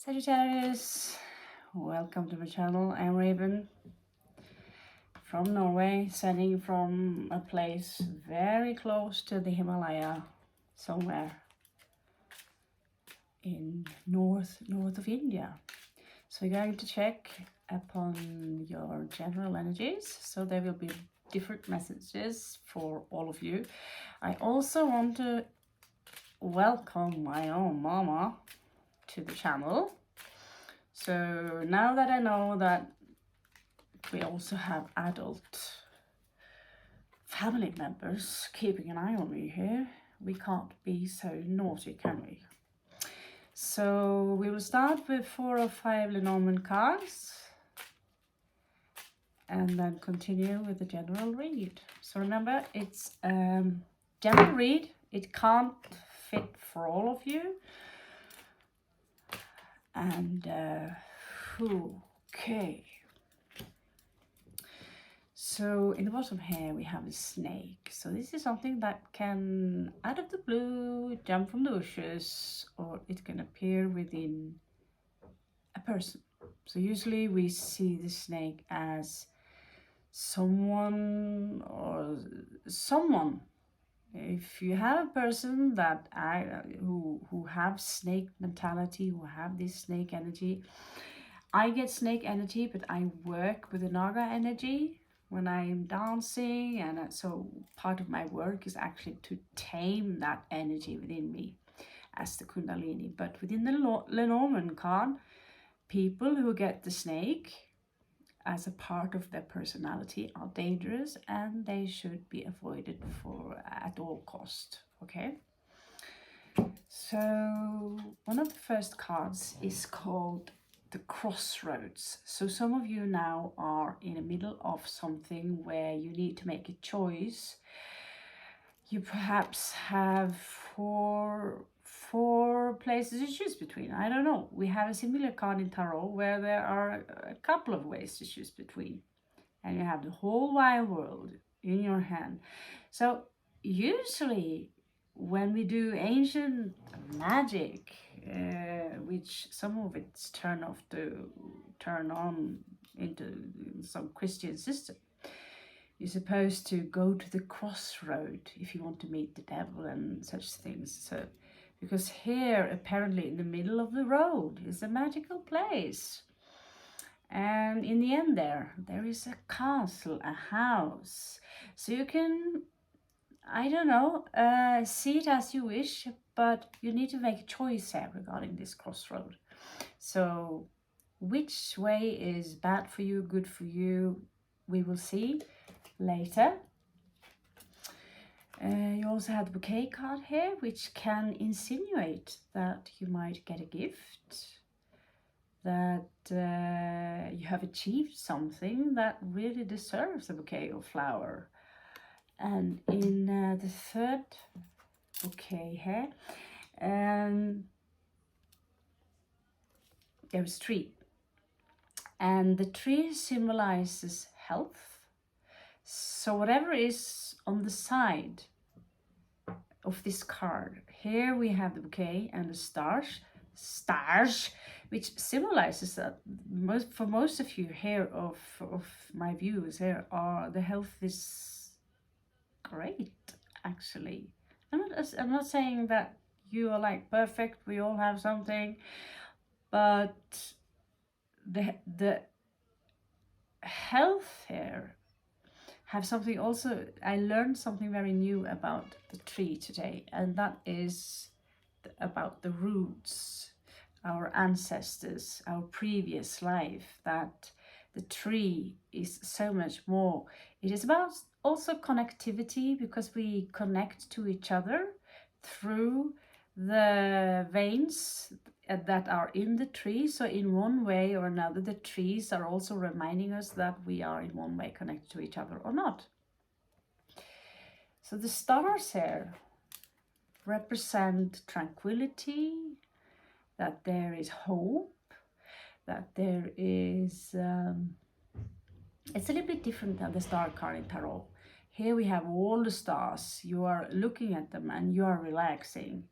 Sagittarius, welcome to my channel. I'm Raven from Norway, sending from a place very close to the Himalaya, somewhere in north of India. So we're going to check upon your general energies, so there will be different messages for all of you. I also want to welcome my own mama to the channel. So now that I know that we also have adult family members keeping an eye on me here, we can't be so naughty, can we? So we will start with 4 or 5 Lenormand cards and then continue with the general read. So remember, it's general read. It can't fit for all of you. And okay. So in the bottom here we have a snake. So this is something that can, out of the blue, jump from the bushes, or it can appear within a person. So usually we see the snake as someone or someone. If you have a person that who have snake mentality, who have this snake energy, I get snake energy, but I work with the Naga energy when I'm dancing, and so part of my work is actually to tame that energy within me as the Kundalini. But within the Lenormand card, people who get the snake as a part of their personality are dangerous, and they should be avoided at all cost. Okay, so one of the first cards is called the Crossroads. So some of you now are in the middle of something where you need to make a choice. You perhaps have four places to choose between. I don't know. We have a similar card in tarot where there are a couple of ways to choose between, and you have the whole wide world in your hand. So usually when we do ancient magic, which some of it's turn on into some Christian system, you're supposed to go to the crossroad if you want to meet the devil and such things. So because here apparently in the middle of the road is a magical place, and in the end there is a castle, a house. So you can, I don't know, see it as you wish, but you need to make a choice here regarding this crossroad. So which way is bad for you, good for you, we will see later. You also have the bouquet card here, which can insinuate that you might get a gift, that you have achieved something that really deserves a bouquet of flower. And in the third bouquet here, there's a tree, and the tree symbolizes health. So whatever is on the side of this card, here we have the bouquet and the stars, which symbolizes that for most of you here, of my viewers here, the health is great. Actually, I'm not saying that you are like perfect, we all have something, but the health here have something also. I learned something very new about the tree today, and that is about the roots, our ancestors, our previous life, that the tree is so much more. It is about also connectivity, because we connect to each other through the veins that are in the tree. So in one way or another, the trees are also reminding us that we are in one way connected to each other or not. So the stars here represent tranquility, that there is hope, that there is it's a little bit different than the star card in tarot. Here we have all the stars. You are looking at them and you are relaxing,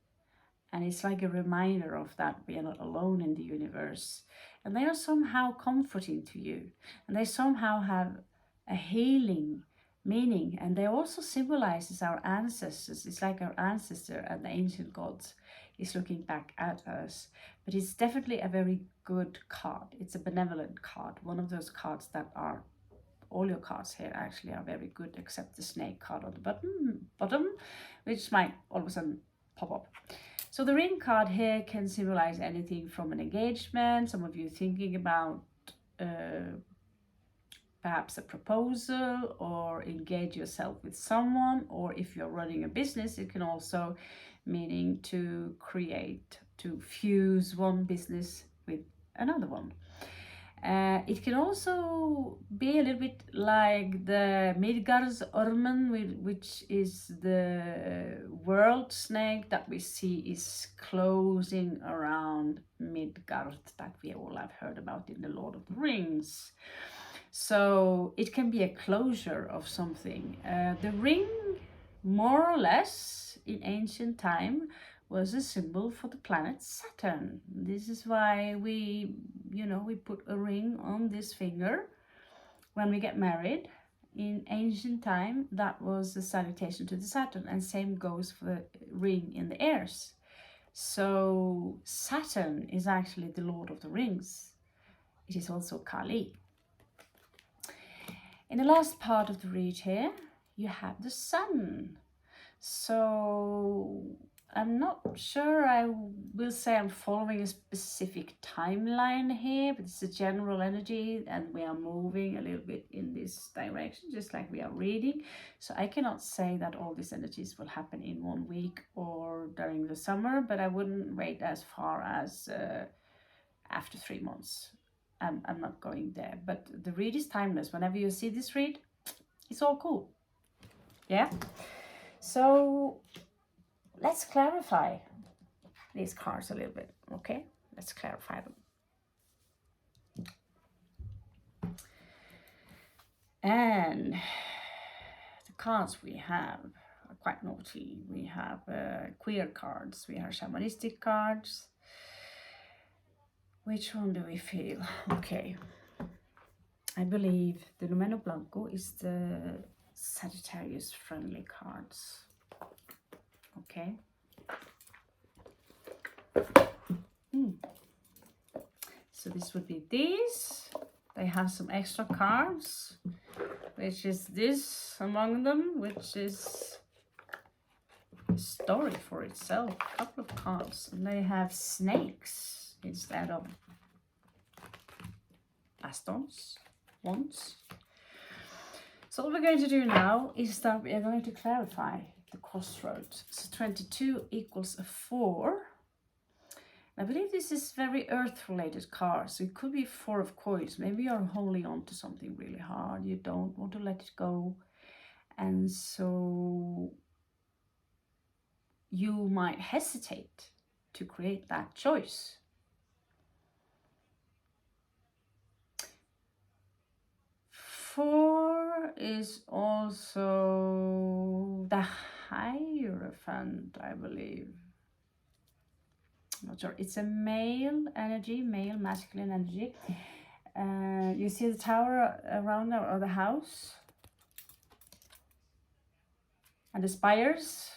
And it's like a reminder of that we are not alone in the universe. And they are somehow comforting to you. And they somehow have a healing meaning. And they also symbolizes our ancestors. It's like our ancestor and the ancient gods is looking back at us. But it's definitely a very good card. It's a benevolent card. One of those cards that are, all your cards here actually are very good, except the snake card on the bottom, which might all of a sudden pop up. So the ring card here can symbolize anything from an engagement, some of you thinking about perhaps a proposal, or engage yourself with someone, or if you're running a business, it can also meaning to create, to fuse one business with another one. It can also be a little bit like the Midgardsormen, which is the world snake that we see is closing around Midgard, that we all have heard about in the Lord of the Rings. So it can be a closure of something. The ring, more or less, in ancient time, was a symbol for the planet Saturn. This is why we put a ring on this finger when we get married. In ancient time, that was a salutation to the Saturn, and same goes for the ring in the ears. So Saturn is actually the Lord of the Rings. It is also Kali. In the last part of the read here, you have the sun. So I'm not sure I will say I'm following a specific timeline here, but it's a general energy and we are moving a little bit in this direction, just like we are reading. So I cannot say that all these energies will happen in 1 week or during the summer, but I wouldn't wait as far as after 3 months. I'm not going there, but the read is timeless. Whenever you see this read, it's all cool. Yeah. So let's clarify these cards a little bit, okay? Let's clarify them. And the cards we have are quite naughty. We have queer cards, we have shamanistic cards. Which one do we feel? Okay. I believe the Numeno Blanco is the Sagittarius friendly cards. Okay. So this would be these. They have some extra cards, which is this among them, which is a story for itself. A couple of cards. And they have snakes instead of bastons, wands. So what we're going to do now is that we are going to clarify the crossroads. So 22 equals a 4. I believe this is very earth-related card, so it could be 4 of coins. Maybe you're holding on to something really hard. You don't want to let it go. And so you might hesitate to create that choice. Four is also the Hierophant, I believe. I'm not sure. It's a male energy, male masculine energy. You see the tower around or the house and the spires.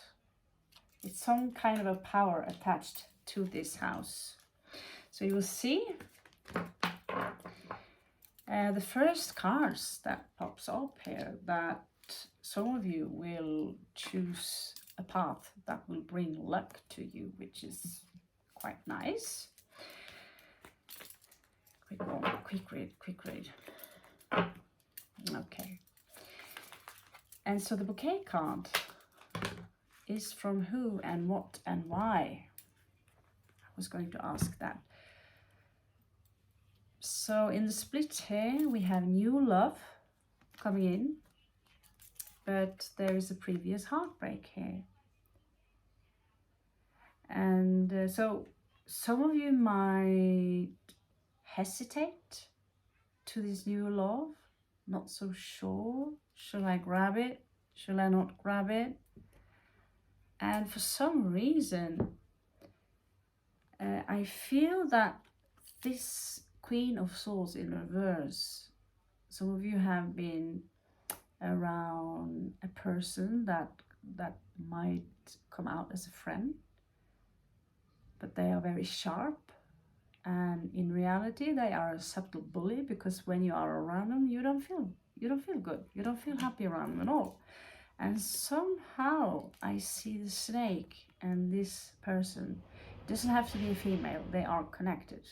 It's some kind of a power attached to this house. So you will see the first cards that pops up here, that some of you will choose a path that will bring luck to you, which is quite nice. Quick read. Okay. And so the bouquet card is from who and what and why. I was going to ask that. So in the split here, we have new love coming in, but there is a previous heartbreak here. And so some of you might hesitate to this new love, not so sure. Should I grab it? Should I not grab it? And for some reason, I feel that this Queen of Swords in reverse, some of you have been around a person that might come out as a friend, but they are very sharp, and in reality they are a subtle bully, because when you are around them you don't feel good, you don't feel happy around them at all. And somehow I see the snake and this person, it doesn't have to be a female, they are connected.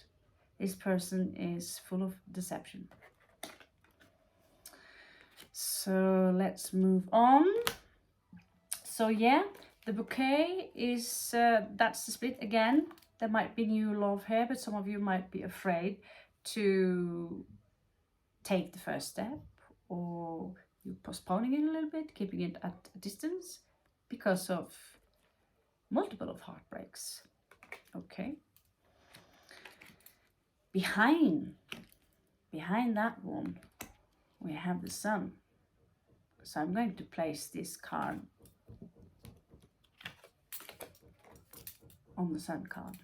This person is full of deception. So let's move on. So yeah, the bouquet is, that's the split again. There might be new love here, but some of you might be afraid to take the first step, or you're postponing it a little bit, keeping it at a distance because of multiple of heartbreaks. Okay. Behind that one, we have the Sun. So I'm going to place this card on the Sun card.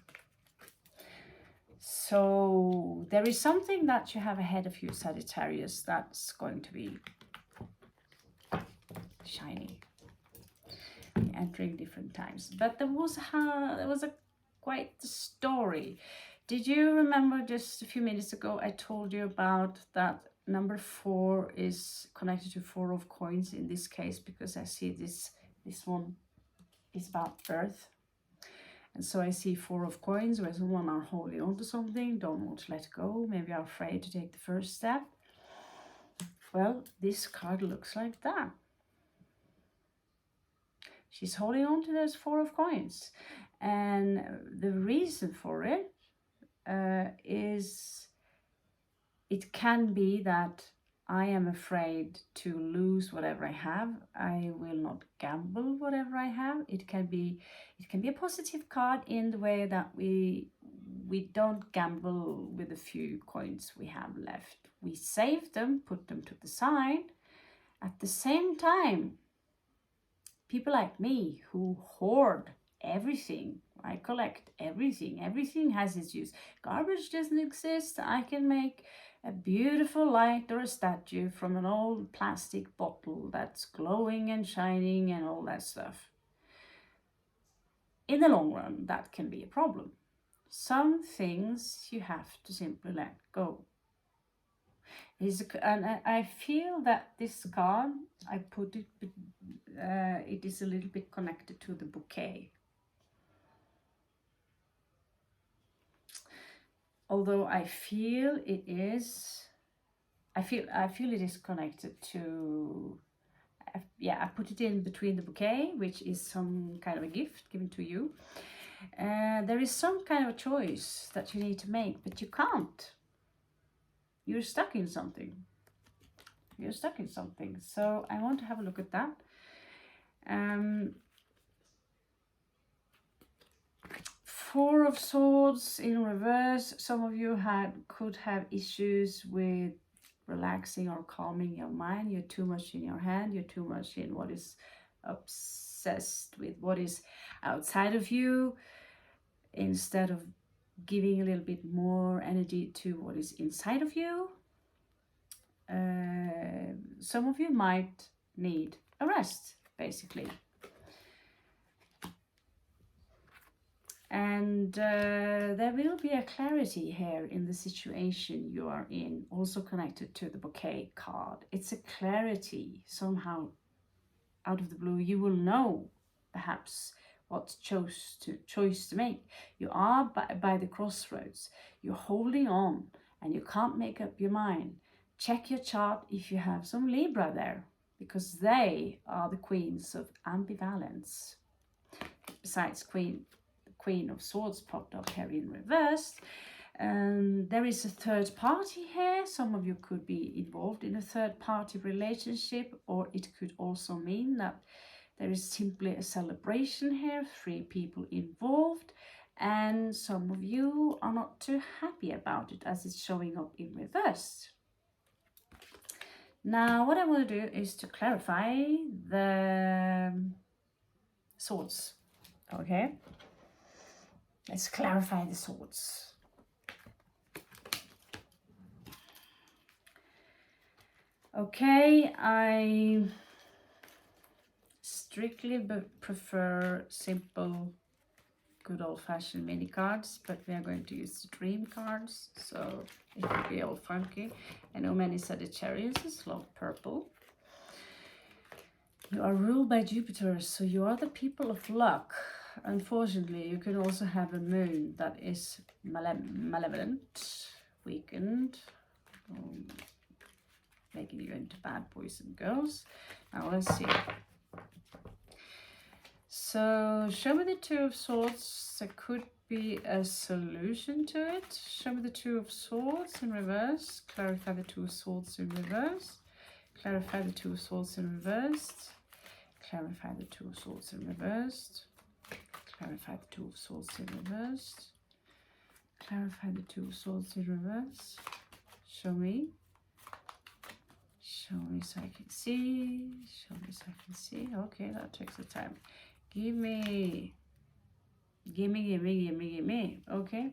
So there is something that you have ahead of you, Sagittarius, that's going to be shiny, entering different times. But there was a quite the story. Did you remember just a few minutes ago I told you about that number 4 is connected to 4 of coins in this case, because I see this one is about Earth. And so I see 4 of coins where someone are holding on to something, don't want to let go, maybe are afraid to take the first step. Well, this card looks like that. She's holding on to those 4 of coins. And the reason for it is, it can be that I am afraid to lose whatever I have. I will not gamble whatever I have. It can be a positive card in the way that we don't gamble with the few coins we have left. We save them, put them to the side. At the same time, people like me who hoard everything, I collect everything. Everything has its use. Garbage doesn't exist. I can make a beautiful light or a statue from an old plastic bottle that's glowing and shining and all that stuff. In the long run, that can be a problem. Some things you have to simply let go. And I feel that this card, I put it, it is a little bit connected to the bouquet. Although I feel it is, I feel it is connected to, yeah, I put it in between the bouquet, which is some kind of a gift given to you. There is some kind of a choice that you need to make, but you can't. You're stuck in something. You're stuck in something. So I want to have a look at that. 4 of Swords in reverse. Some of you could have issues with relaxing or calming your mind. You're too much in your hand. You're too much in what is obsessed with what is outside of you, instead of giving a little bit more energy to what is inside of you. Some of you might need a rest, basically. And there will be a clarity here in the situation you are in, also connected to the bouquet card. It's a clarity somehow out of the blue. You will know perhaps what choice to make. You are by the crossroads. You're holding on and you can't make up your mind. Check your chart if you have some Libra there, because they are the queens of ambivalence. Besides Queen of Swords popped up here in reverse. There is a third party here. Some of you could be involved in a third party relationship, or it could also mean that there is simply a celebration here, 3 people involved, and some of you are not too happy about it as it's showing up in reverse. Now what I want to do is to clarify the swords, okay? Let's clarify the swords. Okay, I strictly prefer simple, good old-fashioned mini cards, but we are going to use the dream cards, so it will be all funky. I know many Sagittarius love purple. You are ruled by Jupiter, so you are the people of luck. Unfortunately, you can also have a moon that is malevolent, weakened, making you into bad boys and girls. Now let's see. So show me the Two of Swords. There could be a solution to it. Show me the Two of Swords in reverse. Clarify the Two of Swords in reverse. Clarify the Two of Swords in reverse. Clarify the Two of Swords in reverse. Clarify the Two of Swords in reverse. Clarify the Two of Swords in reverse. Show me. Show me so I can see. Show me so I can see. Okay, that takes the time. Give me. Gimme, gimme, gimme, gimme. Okay.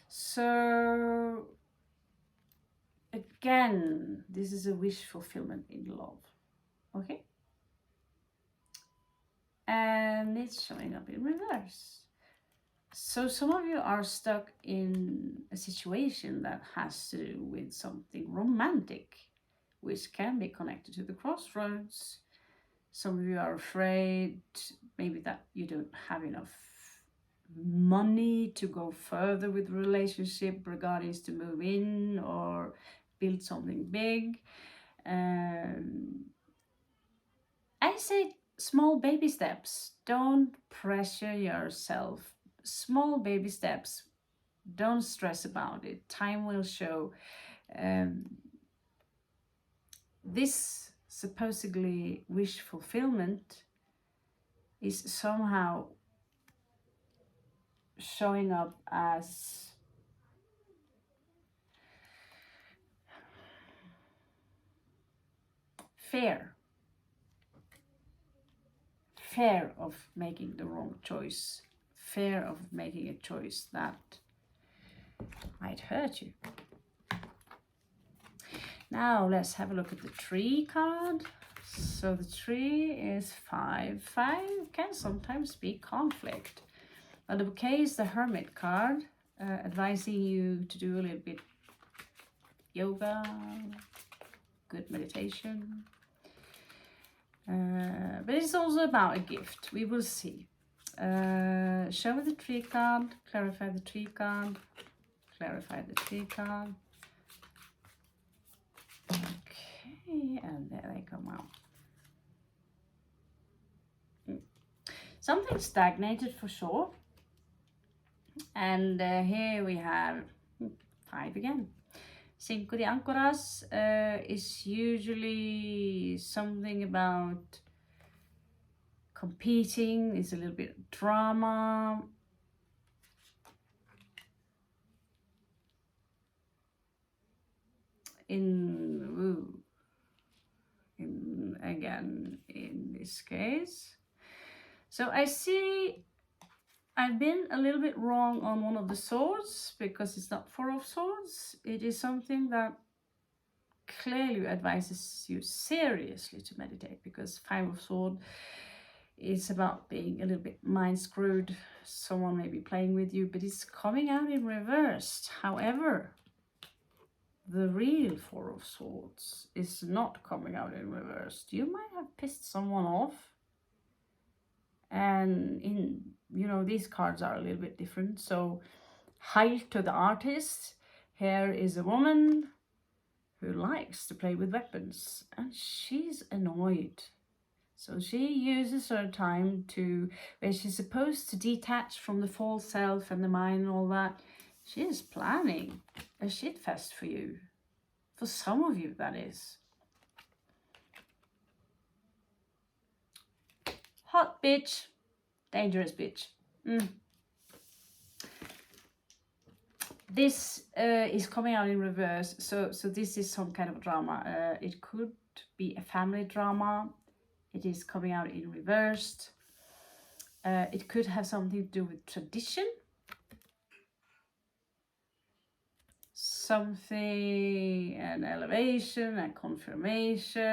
So, again, this is a wish fulfillment in love. Okay. And it's showing up in reverse. So some of you are stuck in a situation that has to do with something romantic, which can be connected to the crossroads. Some of you are afraid maybe that you don't have enough money to go further with the relationship regarding to move in or build something big. I say small baby steps. Don't pressure yourself. Small baby steps. Don't stress about it. Time will show. This supposedly wish fulfillment is somehow showing up as fear of making the wrong choice, fear of making a choice that might hurt you. Now let's have a look at the Tree card. So the Tree is 5. 5 can sometimes be conflict. Well, the Bouquet is the Hermit card, advising you to do a little bit yoga, good meditation. But it's also about a gift. We will see. Show me the Tree card, clarify the Tree card, clarify the Tree card. Okay, and there they come out. Something stagnated for sure. And here we have 5 again. Cinco de Ancoras is usually something about competing. It's a little bit of drama. Again, in this case. So I see I've been a little bit wrong on one of the swords because it's not 4 of Swords. It is something that clearly advises you seriously to meditate, because 5 of Swords is about being a little bit mind screwed. Someone may be playing with you, but it's coming out in reversed. However, the real 4 of Swords is not coming out in reversed. You might have pissed someone off. And these cards are a little bit different. So Heil to the artist. Here is a woman who likes to play with weapons, and she's annoyed. So she uses her time to, where she's supposed to detach from the false self and the mind and all that, she is planning a shitfest for you. For some of you, that is. Hot bitch, dangerous bitch. This is coming out in reverse, so this is some kind of drama. It could be a family drama. It is coming out in reversed. It could have something to do with tradition, something, an elevation, a confirmation,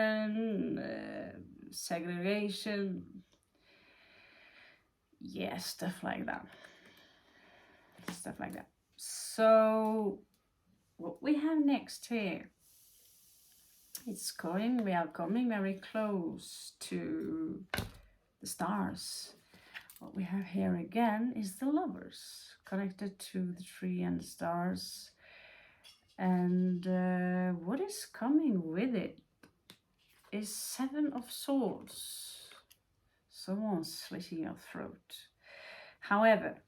segregation, yeah, stuff like that. Stuff like that. So what we have next here, we are coming very close to the stars. What we have here again is the lovers connected to the tree and the stars. And what is coming with it is 7 of Swords. Someone's slitting your throat. However,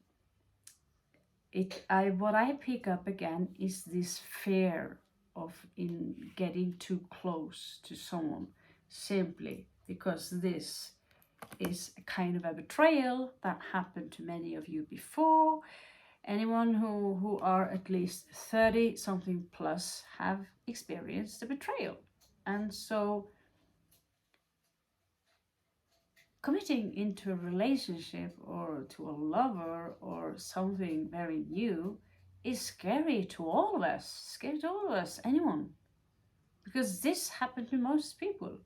what I pick up again is this fear of getting too close to someone, simply because this is a kind of a betrayal that happened to many of you before. Anyone who are at least 30 something plus have experienced a betrayal. And so committing into a relationship or to a lover or something very new is scary to all of us, anyone, because this happened to most people.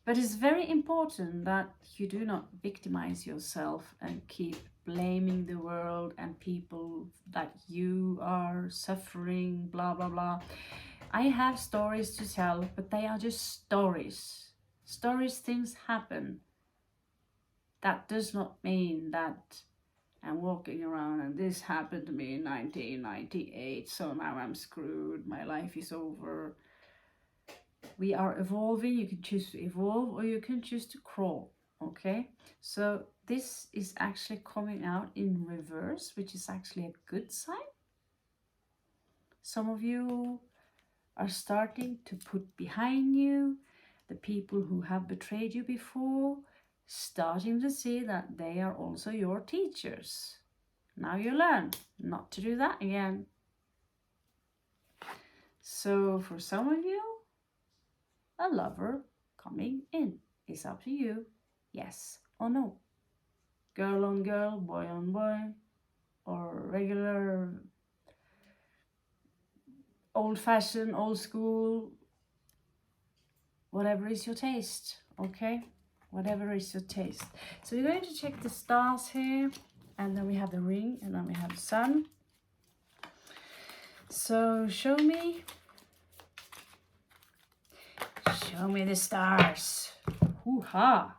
But it's very important that you do not victimize yourself and keep blaming the world and people that you are suffering, blah, blah, blah. I have stories to tell, but they are just stories. Stories, things happen. That does not mean that I'm walking around and this happened to me in 1998, so now I'm screwed, my life is over. We are evolving. You can choose to evolve or you can choose to crawl, okay? So this is actually coming out in reverse, which is actually a good sign. Some of you are starting to put behind you the people who have betrayed you before, starting to see that they are also your teachers. Now you learn not to do that again. So for some of you, a lover coming in. It's up to you, yes or no. Girl on girl, boy on boy, or regular, old-fashioned, old school, whatever is your taste, okay? Whatever is your taste. So we're going to check the stars here, and then we have the ring, and then we have the sun. So show me the stars. Hoo-ha!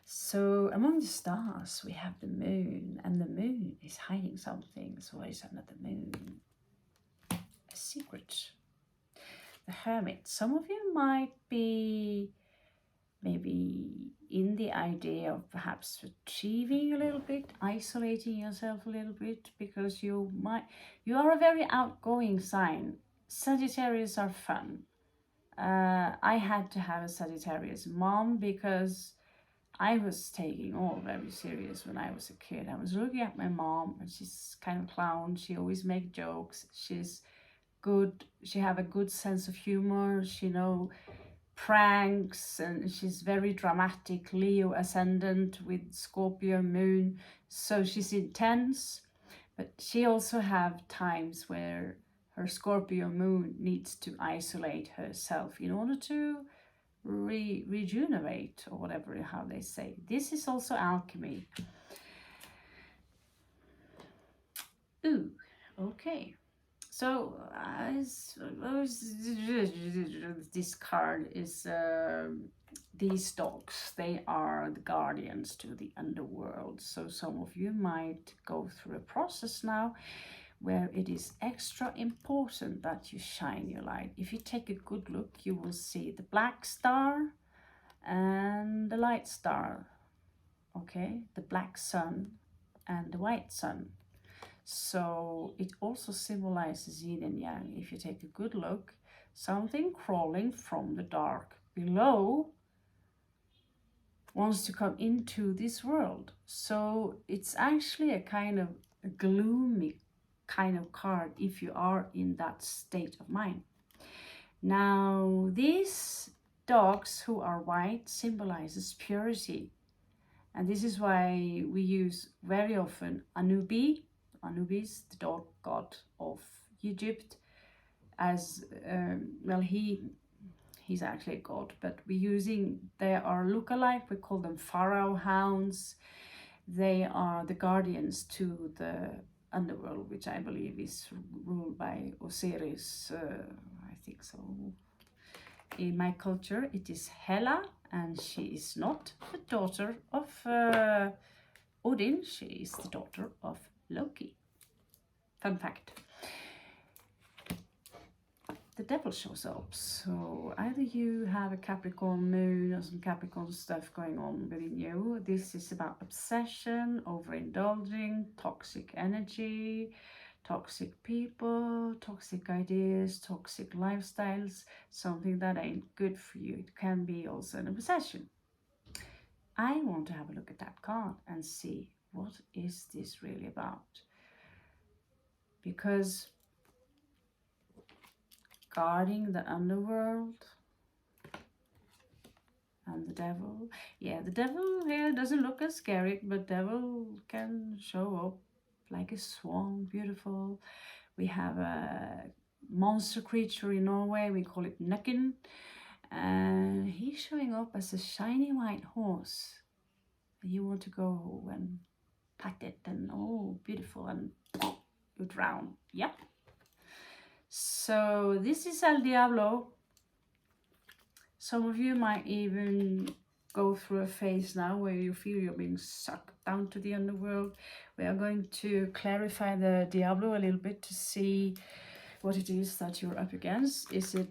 So among the stars we have the moon, and the moon is hiding something. So what is under the moon? A secret. The Hermit. Some of you might be maybe in the idea of perhaps achieving a little bit, isolating yourself a little bit, because you are a very outgoing sign. Sagittarius are fun. I had to have a Sagittarius mom because I was taking all very serious when I was a kid. I was looking at my mom, and she's kind of clown. She always make jokes. She's good. She have a good sense of humor. She know pranks, and she's very dramatic. Leo ascendant with Scorpio moon, so she's intense. But she also have times where her Scorpio moon needs to isolate herself in order to rejuvenate, or whatever, how they say. This is also alchemy. Ooh, okay. So this card is these dogs. They are the guardians to the underworld. So some of you might go through a process now where it is extra important that you shine your light. If you take a good look, you will see the black star and the light star, okay? The black sun and the white sun. So it also symbolizes yin and yang. If you take a good look, something crawling from the dark below wants to come into this world. So it's actually a kind of a gloomy kind of card if you are in that state of mind. Now, these dogs who are white symbolizes purity. And this is why we use very often Anubis, the dog god of Egypt, as well, he's actually a god, but they are look-alike. We call them pharaoh hounds. They are the guardians to the underworld, which I believe is ruled by Osiris. I think so. In my culture, it is Hela, and she is not the daughter of Odin. She is the daughter of Loki. Fun fact. The devil shows up. So either you have a Capricorn moon or some Capricorn stuff going on within you. This is about obsession, overindulging, toxic energy, toxic people, toxic ideas, toxic lifestyles, something that ain't good for you. It can be also an obsession. I want to have a look at that card and see what is this really about. Because guarding the underworld and the devil. Yeah, the devil here doesn't look as scary, but devil can show up like a swan, beautiful. We have a monster creature in Norway, we call it Nøkken. And he's showing up as a shiny white horse. You want to go and pat it and oh, beautiful, and you drown. Yep. So this is El Diablo. Some of you might even go through a phase now where you feel you're being sucked down to the underworld. We are going to clarify the Diablo a little bit to see what it is that you're up against. Is it,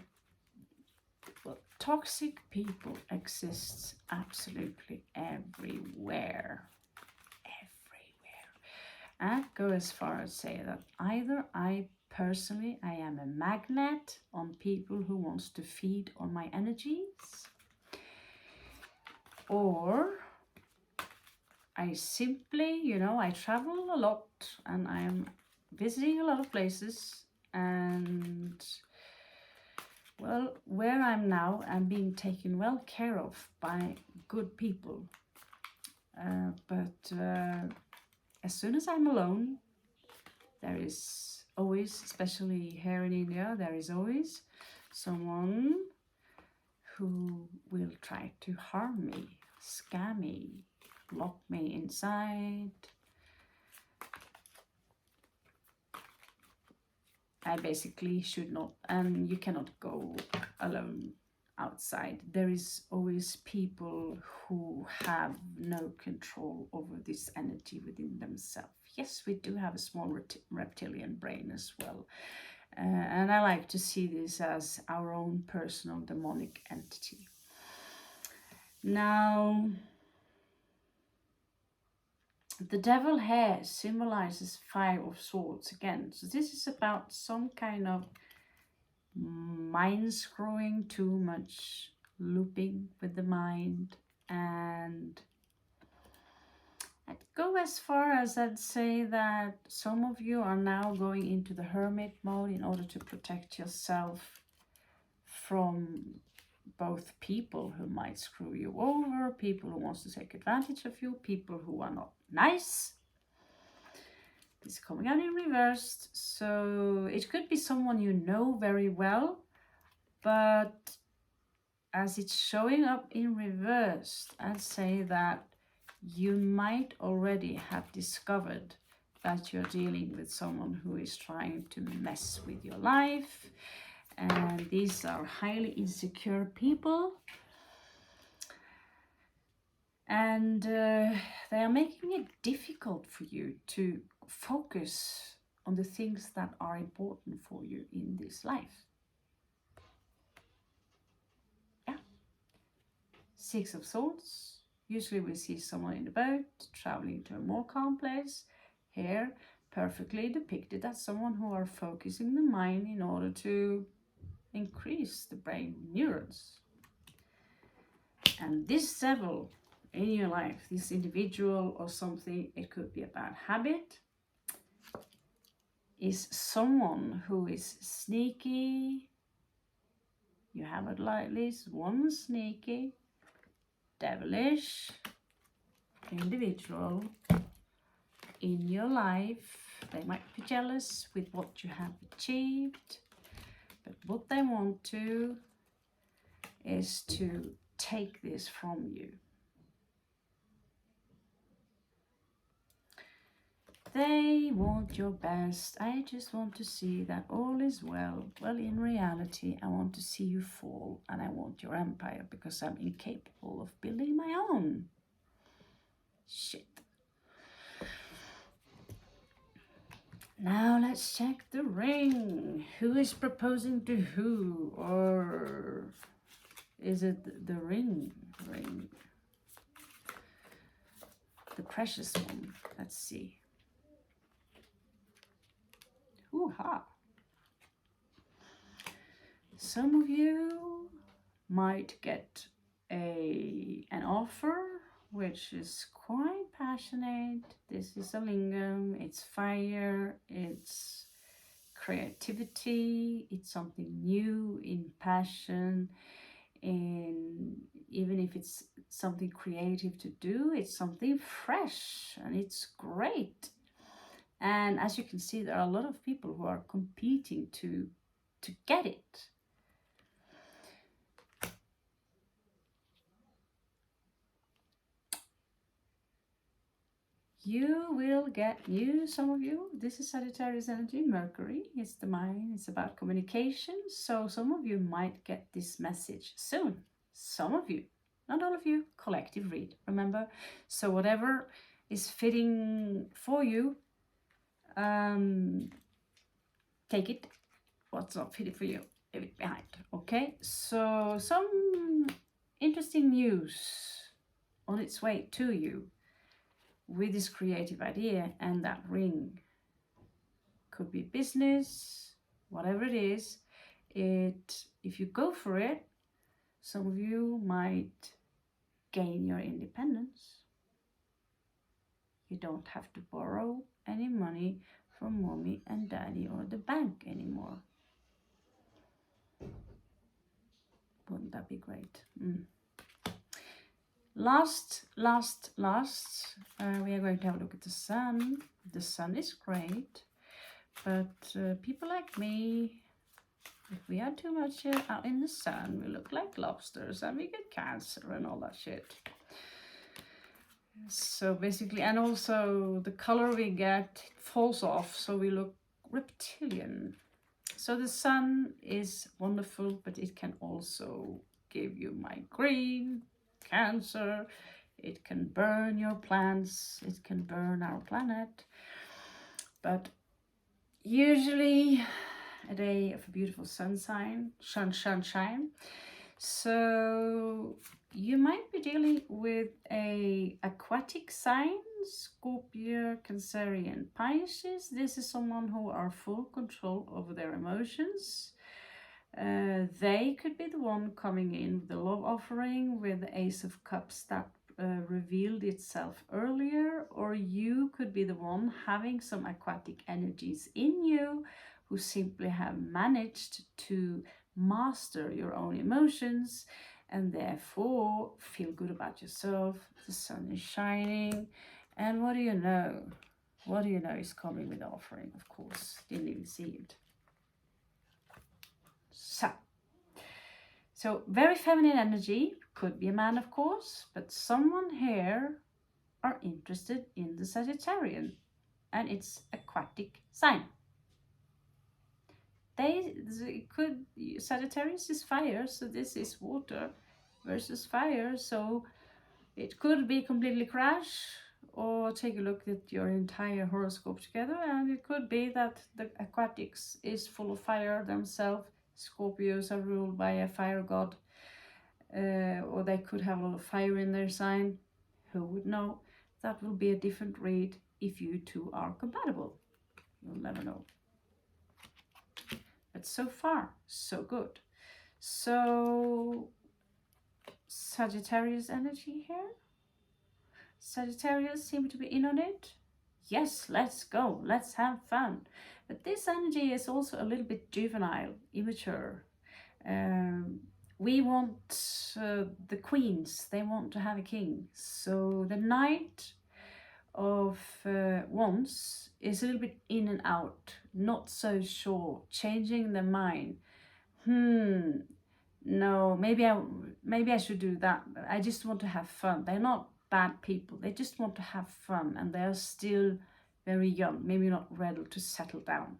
well, toxic people exist absolutely everywhere. I'd go as far as say that either personally, I am a magnet on people who wants to feed on my energies, or I simply, I travel a lot and I'm visiting a lot of places, and well, where I'm now, I'm being taken well care of by good people. But as soon as I'm alone, there is always, especially here in India, there is always someone who will try to harm me, scam me, lock me inside. I basically should not, and you cannot go alone outside. There is always people who have no control over this energy within themselves. Yes, we do have a small reptilian brain as well. And I like to see this as our own personal demonic entity. Now, the devil here symbolizes 5 of swords again. So this is about some kind of mind screwing, too much looping with the mind, and I'd go as far as I'd say that some of you are now going into the hermit mode in order to protect yourself from both people who might screw you over, people who wants to take advantage of you, people who are not nice. It's coming out in reversed, so it could be someone you know very well, but as it's showing up in reversed, I'd say that you might already have discovered that you're dealing with someone who is trying to mess with your life. And these are highly insecure people. And they are making it difficult for you to focus on the things that are important for you in this life. Yeah. 6 of Swords. Usually we see someone in a boat traveling to a more calm place. Here, perfectly depicted as someone who are focusing the mind in order to increase the brain neurons. And this devil in your life, this individual or something, it could be a bad habit, is someone who is sneaky. You have at least one sneaky, devilish, individual in your life. They might be jealous with what you have achieved, but what they want to is to take this from you. They want your best. I just want to see that all is well. Well, in reality, I want to see you fall, and I want your empire because I'm incapable of building my own. Shit. Now let's check the ring. Who is proposing to who? Or is it the ring? The precious one. Let's see. Hoo-ha. Some of you might get an offer which is quite passionate. This is a lingam, it's fire, it's creativity, it's something new in passion, and even if it's something creative to do, it's something fresh and it's great. And as you can see, there are a lot of people who are competing to get it. You will get some of you, this is Sagittarius energy, Mercury, it's the mind, it's about communication. So some of you might get this message soon. Some of you, not all of you, collective read, remember? So whatever is fitting for you, take it. What's not fitting for you, leave it behind, okay? So some interesting news on its way to you with this creative idea, and that ring could be business, whatever it is. If you go for it, some of you might gain your independence. You don't have to borrow any money from mommy and daddy or the bank anymore. Wouldn't that be great? Last, we are going to have a look at the sun. The sun is great, but people like me, if we are too much out in the sun, we look like lobsters and we get cancer and all that shit. So basically, and also the color we get falls off, so we look reptilian. So the sun is wonderful, but it can also give you migraine, cancer, it can burn your plants, it can burn our planet. But usually a day of a beautiful sunshine. So you might be dealing with a aquatic sign, Scorpio, Cancerian, Pisces. This is someone who are full control over their emotions. They could be the one coming in with the love offering with the Ace of Cups that revealed itself earlier, or you could be the one having some aquatic energies in you who simply have managed to master your own emotions and therefore feel good about yourself. The sun is shining, and what do you know? What do you know is coming with the offering, of course. Didn't even see it. So very feminine energy, could be a man of course, but someone here are interested in the Sagittarian, and it's aquatic sign. Sagittarius is fire, so this is water versus fire, so it could be completely crash, or take a look at your entire horoscope together, and it could be that the aquatics is full of fire themselves. Scorpios are ruled by a fire god, or they could have a lot of fire in their sign. Who would know? That will be a different read if you two are compatible. You'll never know. But so far, so good. So, Sagittarius energy here. Sagittarius seem to be in on it. Yes, let's go, let's have fun. But this energy is also a little bit juvenile, immature. We want the queens, they want to have a king. So the Knight of Wands is a little bit in and out, not so sure, changing their mind. No, maybe I should do that. I just want to have fun. They're not bad people. They just want to have fun, and they're still very young, maybe not ready to settle down.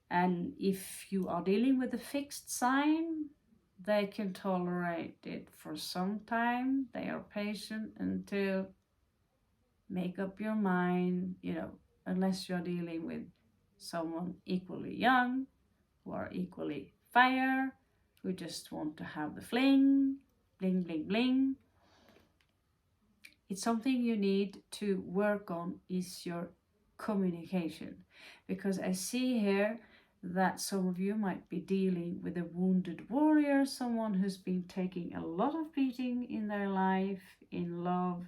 And if you are dealing with a fixed sign, they can tolerate it for some time. They are patient until make up your mind, you know, unless you're dealing with someone equally young, who are equally fire, who just want to have the fling, bling, bling, bling. It's something you need to work on is your communication. Because I see here that some of you might be dealing with a wounded warrior, someone who's been taking a lot of beating in their life, in love,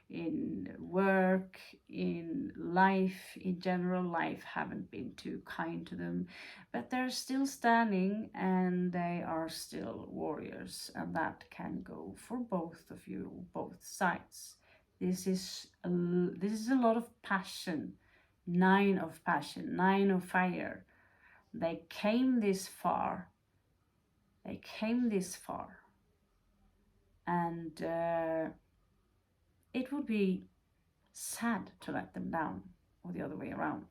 in work, in life, in general. Life haven't been too kind to them, but they're still standing and they are still warriors, and that can go for both of you, both sides. This is a lot of passion. 9 of passion, 9 of fire. They came this far. They came this far. And it would be sad to let them down, or the other way around.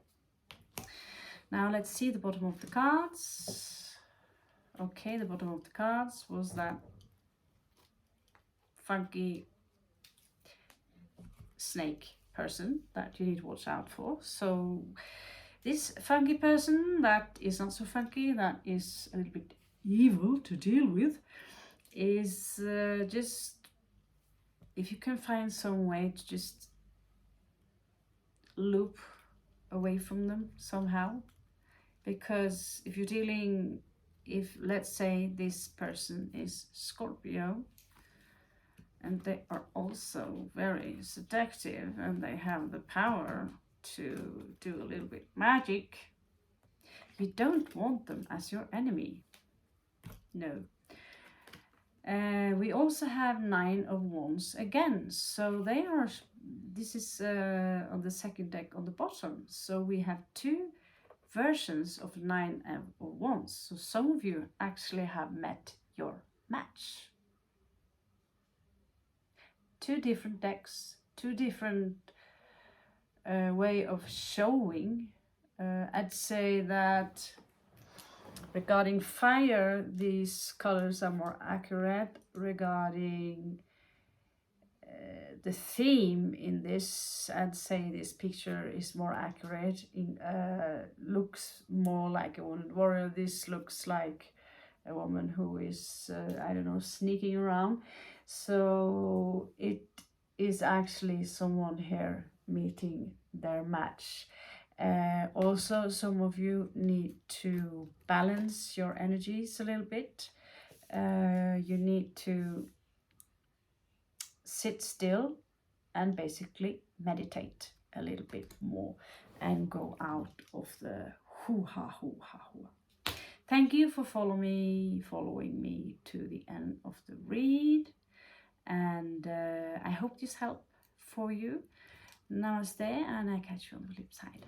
Now let's see the bottom of the cards. Okay, the bottom of the cards was that funky snake person that you need to watch out for. So this funky person that is not so funky, that is a little bit evil to deal with, is just, if you can find some way to just loop away from them somehow. Because if you're dealing, if let's say this person is Scorpio, and they are also very seductive and they have the power to do a little bit magic, you don't want them as your enemy. No. We also have 9 of Wands again, so they are, this is on the second deck on the bottom, so we have 2 versions of 9 of Wands. So some of you actually have met your match. 2 different decks, 2 different way of showing. I'd say that regarding fire, these colors are more accurate. Regarding the theme in this, I'd say this picture is more accurate. Looks more like a wounded warrior. This looks like a woman who is, I don't know, sneaking around. So it is actually someone here meeting their match. Also, some of you need to balance your energies a little bit. You need to sit still and basically meditate a little bit more and go out of the hoo-ha, hoo-ha, hoo-ha. Thank you for following me to the end of the read, and I hope this helped for you. Namaste, and I catch you on the flip side.